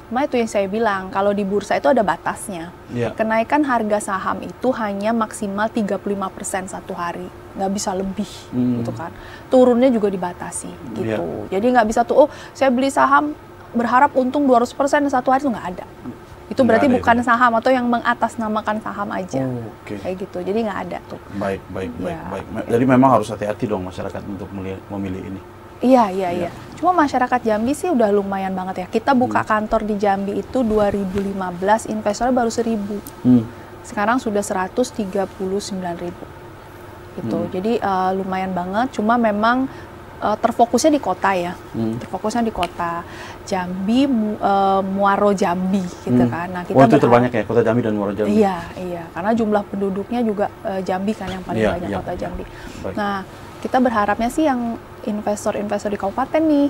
Cuma itu yang saya bilang, kalau di bursa itu ada batasnya. Kenaikan harga saham itu hanya maksimal 35% satu hari, nggak bisa lebih, gitu kan. Turunnya juga dibatasi, gitu. Jadi nggak bisa tuh, saya beli saham berharap untung 200% satu hari, itu nggak ada. Itu berarti bukan saham atau yang mengatasnamakan saham aja, kayak gitu. Jadi nggak ada tuh. Baik. Jadi memang harus hati-hati dong masyarakat untuk memilih ini. Iya. Cuma masyarakat Jambi sih udah lumayan banget ya. Kita buka kantor di Jambi itu 2015, investornya baru 1.000. Sekarang sudah 139.000. Gitu. Jadi lumayan banget. Cuma memang terfokusnya di kota ya, terfokusnya di kota Jambi, Muaro Jambi gitu kan. Nah, kita itu terbanyak ya, kota Jambi dan Muaro Jambi. Iya, karena jumlah penduduknya juga Jambi kan yang paling banyak, kota Jambi. Nah, kita berharapnya sih yang investor-investor di kabupaten nih,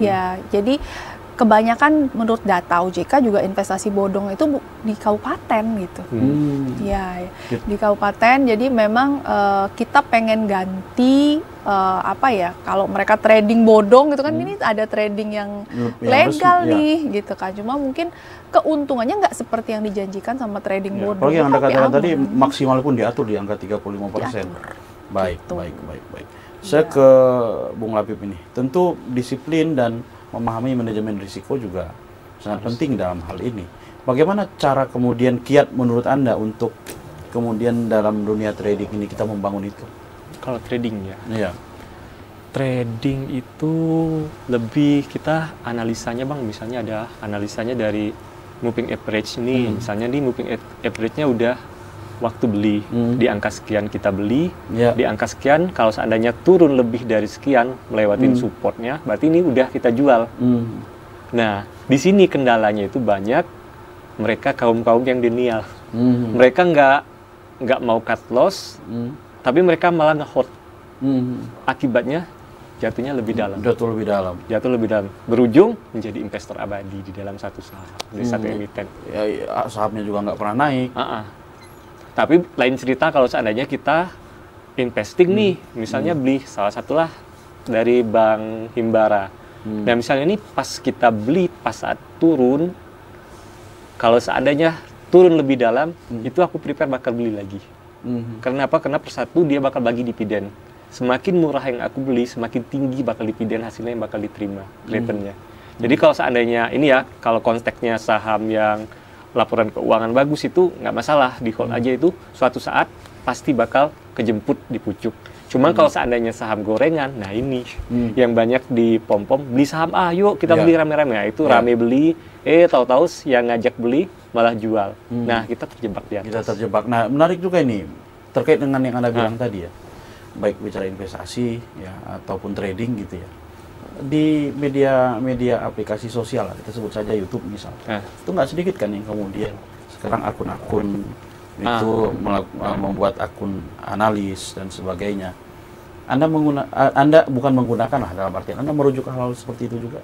ya. Jadi kebanyakan menurut data OJK juga investasi bodong itu di kabupaten gitu. Ya, di kabupaten. Jadi memang kita pengen ganti kalau mereka trading bodong gitu kan, ini ada trading yang legal nih gitu kan. Cuma mungkin keuntungannya nggak seperti yang dijanjikan sama trading bodong. Kalau yang Anda katakan tadi maksimal pun diatur di angka 35%. Baik. Saya ke Bung Labib ini. Tentu disiplin dan memahami manajemen risiko juga sangat penting dalam hal ini. Bagaimana cara kemudian kiat menurut Anda untuk kemudian dalam dunia trading ini kita membangun itu? Kalau trading ya? Trading itu lebih kita analisanya Bang, misalnya ada analisanya dari moving average ini. Misalnya di moving average-nya udah waktu beli, di angka sekian kita beli, di angka sekian kalau seandainya turun lebih dari sekian melewatin supportnya, berarti ini udah kita jual. Nah, di sini kendalanya itu banyak mereka kaum-kaum yang denial. Mereka nggak mau cut loss, tapi mereka malah nge-hold. Akibatnya jatuhnya lebih dalam. Jatuh lebih dalam. Berujung menjadi investor abadi di dalam satu saham, di satu emiten. Ya, sahamnya juga nggak pernah naik. Tapi lain cerita kalau seandainya kita investing nih, misalnya beli salah satulah dari Bank Himbara. Nah misalnya ini pas kita beli pas saat turun, kalau seandainya turun lebih dalam, itu aku prepare bakal beli lagi. Kenapa? Karena persatu dia bakal bagi dividen. Semakin murah yang aku beli, semakin tinggi bakal dividen hasilnya yang bakal diterima, returnnya. Jadi kalau seandainya ini ya, kalau konteksnya saham yang laporan keuangan bagus itu nggak masalah, di hold aja, itu suatu saat pasti bakal kejemput di pucuk. Cuma kalau seandainya saham gorengan, nah ini yang banyak di pom-pom, beli saham yuk kita beli rame-rame, ya itu rame beli, tahu-tahu yang ngajak beli malah jual. Nah kita terjebak di atas. Nah menarik juga ini terkait dengan yang Anda bilang tadi ya, baik bicara investasi ya ataupun trading gitu ya. Di media aplikasi sosial, kita sebut saja YouTube misalnya, itu nggak sedikit kan yang kemudian sekarang akun-akun itu membuat akun analis dan sebagainya. Anda bukan menggunakan lah, dalam artian Anda merujuk hal seperti itu juga?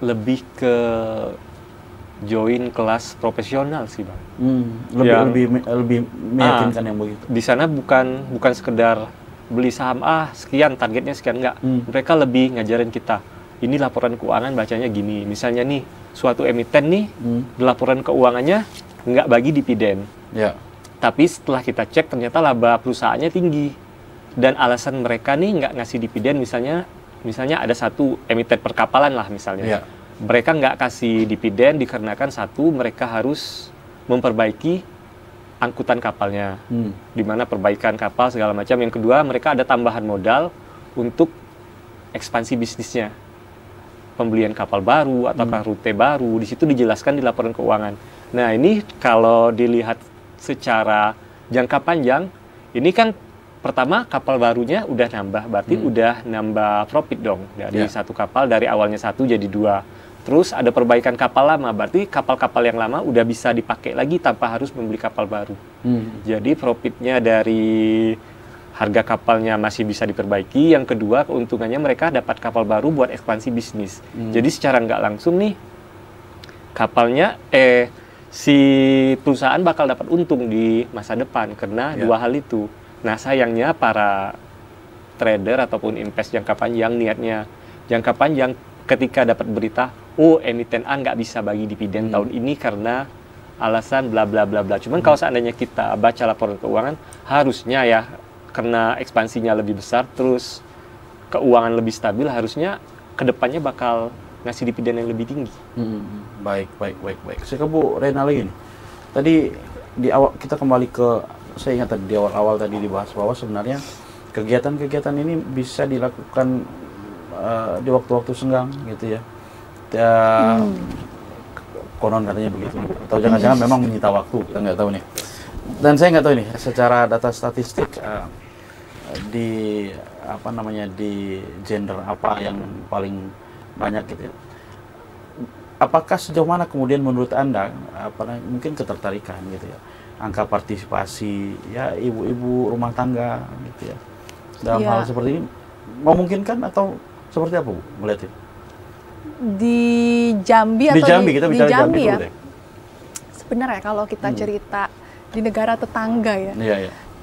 Lebih ke join kelas profesional sih Bang. Lebih meyakinkan yang begitu. Di sana bukan sekedar beli saham sekian, targetnya sekian, enggak. Mereka lebih ngajarin kita, ini laporan keuangan bacanya gini. Misalnya nih, suatu emiten nih, laporan keuangannya nggak bagi dividen. Tapi setelah kita cek, ternyata laba perusahaannya tinggi. Dan alasan mereka nih nggak ngasih dividen, misalnya ada satu emiten perkapalan lah misalnya. Mereka nggak kasih dividen dikarenakan satu, mereka harus memperbaiki angkutan kapalnya, di mana perbaikan kapal segala macam. Yang kedua, mereka ada tambahan modal untuk ekspansi bisnisnya, pembelian kapal baru ataukah rute baru. Di situ dijelaskan di laporan keuangan. Nah ini kalau dilihat secara jangka panjang, ini kan pertama kapal barunya udah nambah, berarti udah nambah profit dong dari satu kapal, dari awalnya 1 jadi 2. Terus ada perbaikan kapal lama, berarti kapal-kapal yang lama udah bisa dipakai lagi tanpa harus membeli kapal baru. Jadi profitnya dari harga kapalnya masih bisa diperbaiki. Yang kedua, keuntungannya mereka dapat kapal baru buat ekspansi bisnis. Jadi secara nggak langsung nih, kapalnya, si perusahaan bakal dapat untung di masa depan karena dua hal itu. Nah sayangnya para trader ataupun invest jangka panjang niatnya jangka panjang, ketika dapat berita, emiten A nggak bisa bagi dividen tahun ini karena alasan bla bla bla bla. Cuman kalau seandainya kita baca laporan keuangan, harusnya ya karena ekspansinya lebih besar, terus keuangan lebih stabil, harusnya kedepannya bakal ngasih dividen yang lebih tinggi. Baik. Saya ke Bu Rena lagi nih. Tadi di awal kita kembali ke, saya ingat tadi di awal tadi dibahas bahwa sebenarnya kegiatan-kegiatan ini bisa dilakukan di waktu-waktu senggang gitu ya. Konon katanya begitu, atau jangan-jangan memang menyita waktu, kita nggak tahu nih. Dan saya nggak tahu nih secara data statistik di di gender apa yang paling banyak gitu ya. Apakah sejauh mana kemudian menurut Anda mungkin ketertarikan gitu ya, angka partisipasi ya ibu-ibu rumah tangga gitu ya dalam hal seperti ini memungkinkan atau seperti apa Bu melihatnya? Di Jambi atau di Jambi, kita bicara di Jambi dulu ya. deh. Sebenarnya kalau kita cerita di negara tetangga ya,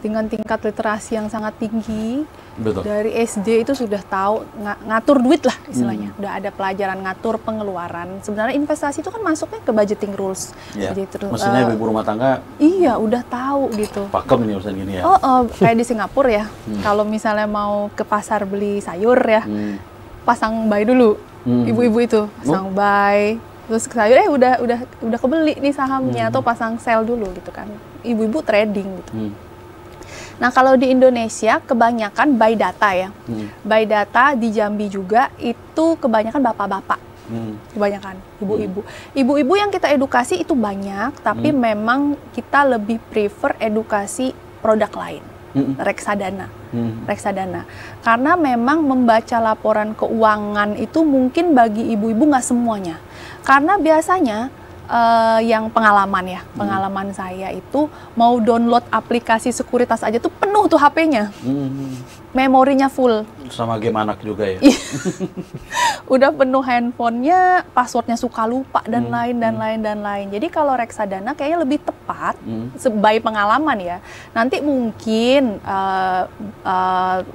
dengan tingkat literasi yang sangat tinggi, betul, dari SD itu sudah tahu ngatur duit lah istilahnya, udah ada pelajaran ngatur pengeluaran. Sebenarnya investasi itu kan masuknya ke budgeting rules. Jadi maksudnya ibu rumah tangga udah tahu gitu. pakem ini urusan gini ya. Kayak di Singapura ya, kalau misalnya mau ke pasar beli sayur ya, pasang buy dulu. Ibu-ibu itu pasang buy, terus sayur udah kebeli nih sahamnya, atau pasang sell dulu gitu kan. Ibu-ibu trading gitu. Nah kalau di Indonesia kebanyakan buy data ya, buy data di Jambi juga itu kebanyakan bapak-bapak, kebanyakan ibu-ibu. Ibu-ibu yang kita edukasi itu banyak, tapi memang kita lebih prefer edukasi produk lain. Reksadana, reksadana. Karena memang membaca laporan keuangan itu mungkin bagi ibu-ibu nggak semuanya. Karena biasanya yang pengalaman saya itu mau download aplikasi sekuritas aja tuh penuh tuh HP-nya, memorinya full. Sama game anak juga ya. Udah penuh handphonenya, passwordnya suka lupa dan lain. Jadi kalau reksadana kayaknya lebih tepat, sebagai pengalaman ya. Nanti mungkin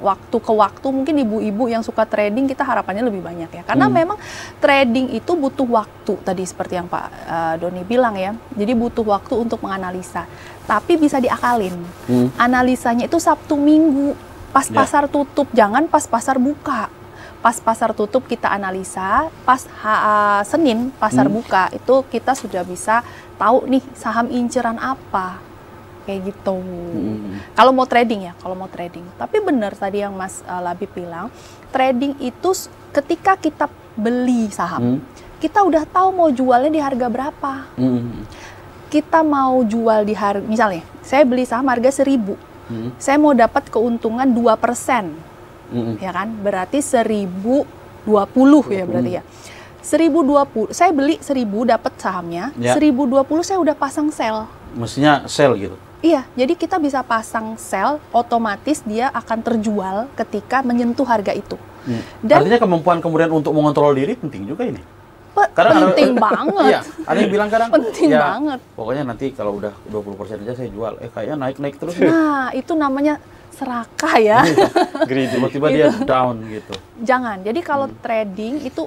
waktu ke waktu mungkin ibu-ibu yang suka trading kita harapannya lebih banyak ya. Karena memang trading itu butuh waktu tadi seperti yang Pak Doni bilang ya. Jadi butuh waktu untuk menganalisa. Tapi bisa diakalin. Analisanya itu Sabtu Minggu. Pas pasar tutup, jangan pas pasar buka. Pas pasar tutup kita analisa, pas Senin pasar buka itu kita sudah bisa tahu nih saham inceran apa, kayak gitu. Kalau mau trading ya, kalau mau trading. Tapi benar tadi yang Mas Labib bilang, trading itu ketika kita beli saham, kita udah tahu mau jualnya di harga berapa. Kita mau jual di harga, misalnya saya beli saham harga 1.000. Saya mau dapat keuntungan 2%, ya kan? Berarti 1.020 ya berarti ya. 1.020, saya beli 1.000 dapat sahamnya, 1.020 saya udah pasang sell. Mestinya sell gitu? Iya, jadi kita bisa pasang sell, otomatis dia akan terjual ketika menyentuh harga itu. Dan artinya kemampuan kemudian untuk mengontrol diri penting juga ini? Penting banget. Iya, ada yang bilang kadang penting banget. Pokoknya nanti kalau udah 20% aja saya jual. Kayaknya naik terus. Nah, itu namanya serakah ya. Tiba-tiba dia down gitu. Jangan. Jadi kalau trading itu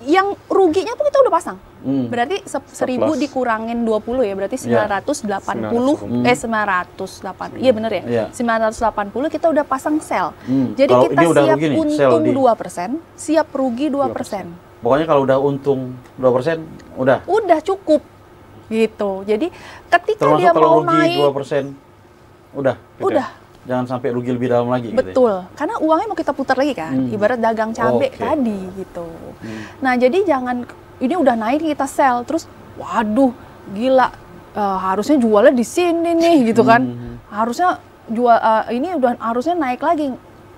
yang ruginya tuh kita udah pasang. Berarti 1.000 dikurangin 20 ya, berarti 980. 980. Iya bener ya? 980 kita udah pasang sell. Jadi kalau kita siap untung 2%, siap rugi 2%. Pokoknya kalau udah untung 2%, udah? Udah cukup, gitu. Jadi ketika termasuk dia kalau mau rugi naik 2%, udah? Jangan sampai rugi lebih dalam lagi. Betul, gitu ya? Karena uangnya mau kita putar lagi kan, ibarat dagang cabai tadi, gitu. Nah, jadi jangan, ini udah naik kita sell, terus waduh, gila, harusnya jualnya di sini nih, gitu kan. Harusnya jual, ini udah harusnya naik lagi.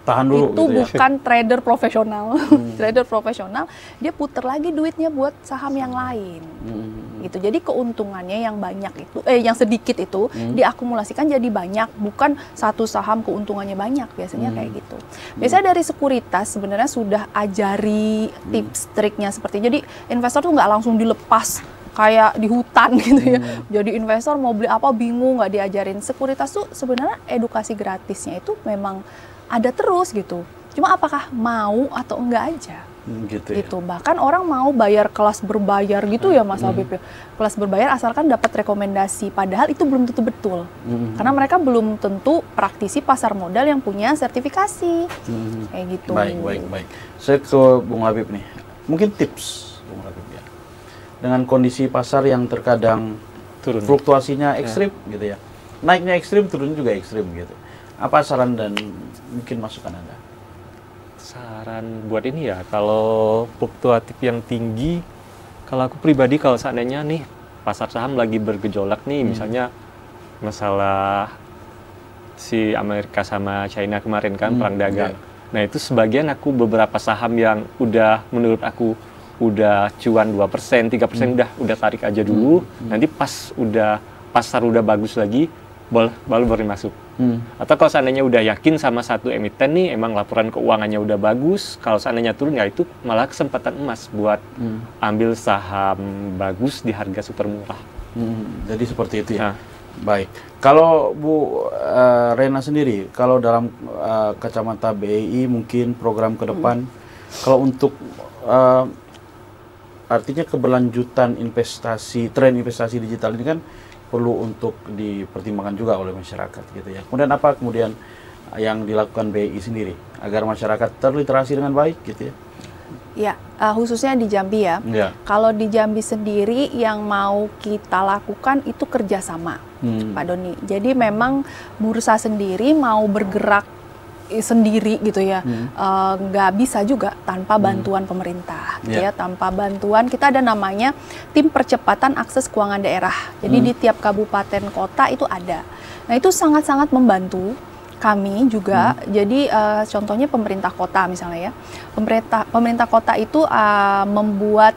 Tahan dulu itu gitu ya. bukan trader profesional. Trader profesional dia puter lagi duitnya buat saham yang lain. Gitu. Jadi keuntungannya yang banyak itu yang sedikit itu diakumulasikan jadi banyak, bukan satu saham keuntungannya banyak, biasanya kayak gitu. Biasanya dari sekuritas sebenarnya sudah ajari tips triknya seperti, jadi investor tuh nggak langsung dilepas kayak di hutan gitu ya. Jadi investor mau beli apa bingung, nggak diajarin. Sekuritas tuh sebenarnya edukasi gratisnya itu memang ada terus gitu. Cuma apakah mau atau enggak aja. Gitu ya. Gitu. Bahkan orang mau bayar kelas berbayar gitu ya Mas Habib ya. Kelas berbayar asalkan dapat rekomendasi, padahal itu belum tentu betul. Karena mereka belum tentu praktisi pasar modal yang punya sertifikasi. Kayak gitu. Baik. Saya ke Bung Habib nih. Mungkin tips Bung Habib ya. Dengan kondisi pasar yang terkadang turun, fluktuasinya ekstrim gitu ya. Naiknya ekstrim, turunnya juga ekstrim gitu. Apa saran dan mungkin masukan Anda? Saran buat ini ya, kalau fluktuatif yang tinggi, kalau aku pribadi kalau seandainya nih pasar saham lagi bergejolak nih, misalnya masalah si Amerika sama China kemarin kan perang dagang. Nah itu sebagian aku beberapa saham yang udah menurut aku udah cuan 2%, 3% udah tarik aja dulu. Nanti pas udah pasar udah bagus lagi, baru masuk. Atau kalau seandainya udah yakin sama satu emiten nih, emang laporan keuangannya udah bagus, kalau seandainya turun ya itu malah kesempatan emas buat ambil saham bagus di harga super murah. Jadi seperti itu ya. Baik. Kalau Bu Rena sendiri, kalau dalam kacamata BEI mungkin program ke depan, kalau untuk artinya keberlanjutan investasi, tren investasi digital ini kan perlu untuk dipertimbangkan juga oleh masyarakat gitu ya. Kemudian apa yang dilakukan BEI sendiri agar masyarakat terliterasi dengan baik gitu ya? Ya, khususnya di Jambi ya. Kalau di Jambi sendiri yang mau kita lakukan itu kerjasama, Pak Doni. Jadi memang bursa sendiri mau bergerak sendiri gitu ya, nggak bisa juga tanpa bantuan pemerintah, gitu ya. Tanpa bantuan, kita ada namanya tim percepatan akses keuangan daerah. Jadi di tiap kabupaten kota itu ada. Nah itu sangat-sangat membantu kami juga. Jadi contohnya pemerintah kota misalnya ya, pemerintah kota itu membuat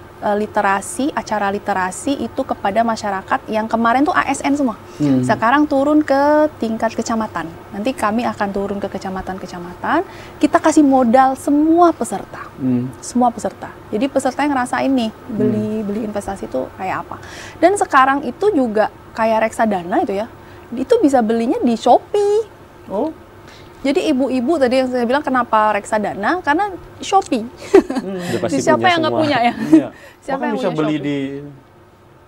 acara literasi itu kepada masyarakat yang kemarin tuh ASN semua. Sekarang turun ke tingkat kecamatan. Nanti kami akan turun ke kecamatan-kecamatan. Kita kasih modal semua peserta, semua peserta. Jadi peserta yang ngerasain nih beli investasi itu kayak apa. Dan sekarang itu juga kayak reksadana itu ya, itu bisa belinya di Shopee. Oh, jadi ibu-ibu tadi yang saya bilang kenapa reksadana? Karena Shopee. Siapa yang nggak punya ya? Siapa yang bisa punya beli Shopee? di?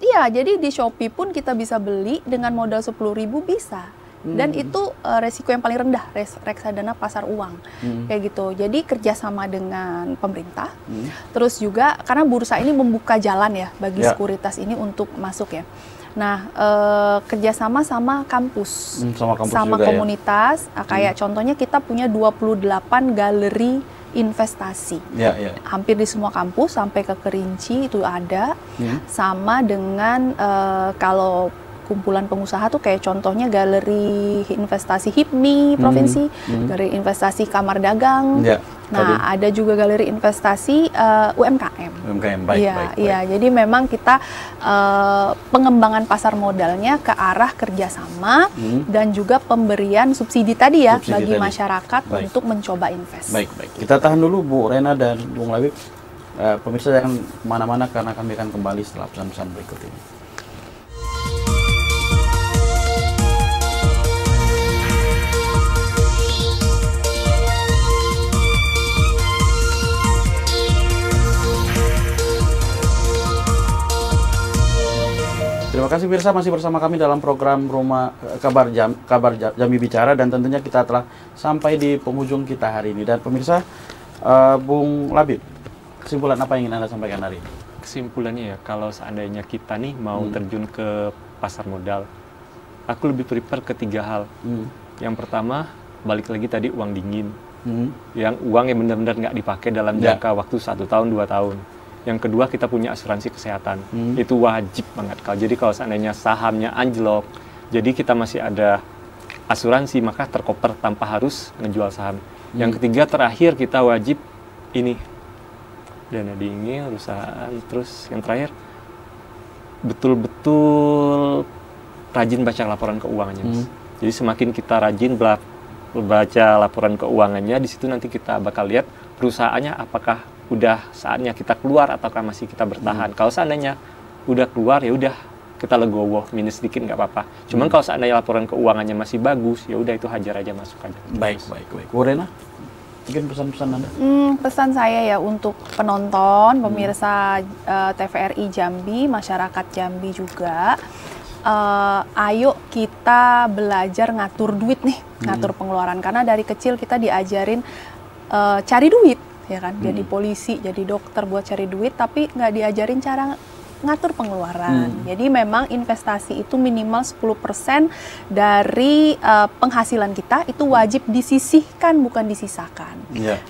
Iya, jadi di Shopee pun kita bisa beli dengan modal 10.000 bisa. Dan itu resiko yang paling rendah, reksadana pasar uang. Kayak gitu. Jadi kerjasama dengan pemerintah. Terus juga karena bursa ini membuka jalan ya bagi sekuritas ini untuk masuk ya. Nah, kerjasama sama kampus, sama juga komunitas. Ya? Kayak contohnya kita punya 28 galeri investasi. Hampir di semua kampus, sampai ke Kerinci itu ada. Sama dengan kalau kumpulan pengusaha tuh kayak contohnya galeri investasi HIPMI provinsi, galeri investasi Kamar Dagang. Nah, ada juga galeri investasi UMKM. Baik. Jadi memang kita pengembangan pasar modalnya ke arah kerjasama dan juga pemberian subsidi tadi ya bagi masyarakat untuk mencoba invest. Baik. Kita tahan dulu Bu Rena dan Bung Habib. Pemirsa jangan kemana-mana karena kami akan kembali setelah pesan-pesan berikut ini. Terima kasih pemirsa, masih bersama kami dalam program Kabar Jambi Bicara, dan tentunya kita telah sampai di penghujung kita hari ini. Dan pemirsa, Bung Habib, kesimpulan apa yang ingin Anda sampaikan hari ini? Kesimpulannya ya, kalau seandainya kita nih mau terjun ke pasar modal, aku lebih prefer ke 3 hal. Yang pertama, balik lagi tadi uang dingin. Yang uang yang benar-benar nggak dipakai dalam jangka waktu 1 tahun, 2 tahun. Yang kedua, kita punya asuransi kesehatan. Itu wajib banget. Jadi kalau seandainya sahamnya anjlok, jadi kita masih ada asuransi, maka tercover tanpa harus ngejual saham. Yang ketiga terakhir kita wajib ini dana dingin perusahaan. Terus yang terakhir betul-betul rajin baca laporan keuangannya. Jadi semakin kita rajin baca laporan keuangannya, di situ nanti kita bakal lihat perusahaannya apakah udah saatnya kita keluar ataukah masih kita bertahan. Kalau seandainya udah keluar, ya udah kita legowo, minus sedikit nggak apa-apa. Cuman kalau seandainya laporan keuangannya masih bagus, ya udah itu hajar aja, masuk aja. Baik. Bu Rena, mungkin pesan-pesan Anda? Pesan saya ya untuk penonton, pemirsa TVRI Jambi, masyarakat Jambi juga, ayo kita belajar ngatur duit nih, ngatur pengeluaran. Karena dari kecil kita diajarin cari duit, ya kan? Jadi polisi, jadi dokter buat cari duit, tapi nggak diajarin cara ngatur pengeluaran. Jadi memang investasi itu minimal 10% dari penghasilan kita itu wajib disisihkan, bukan disisakan.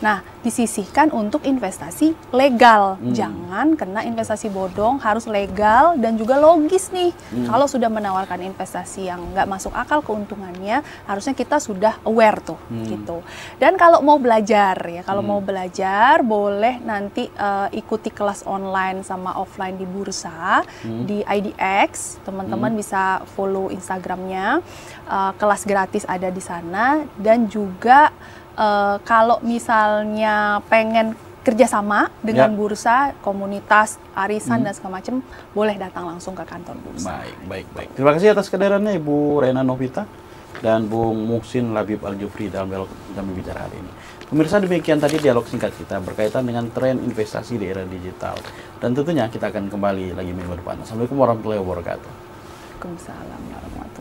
Nah, disisihkan untuk investasi legal. Jangan kena investasi bodong, harus legal dan juga logis nih. Kalau sudah menawarkan investasi yang nggak masuk akal keuntungannya, harusnya kita sudah aware tuh, gitu. Dan kalau mau belajar ya, kalau mau belajar boleh nanti ikuti kelas online sama offline di bursa. Di IDX, teman-teman bisa follow Instagramnya, kelas gratis ada di sana, dan juga kalau misalnya pengen kerjasama dengan bursa, komunitas, arisan dan segala macam, boleh datang langsung ke kantor bursa. Baik. Terima kasih atas kehadirannya Ibu Rena Novita dan Bung Muhsin Labib Al-Jufri dalam dialog Jambi Bicara hari ini. Pemirsa, demikian tadi dialog singkat kita berkaitan dengan tren investasi di era digital. Dan tentunya kita akan kembali lagi minggu depan. Assalamualaikum warahmatullahi wabarakatuh. Waalaikumsalam warahmatullahi wabarakatuh.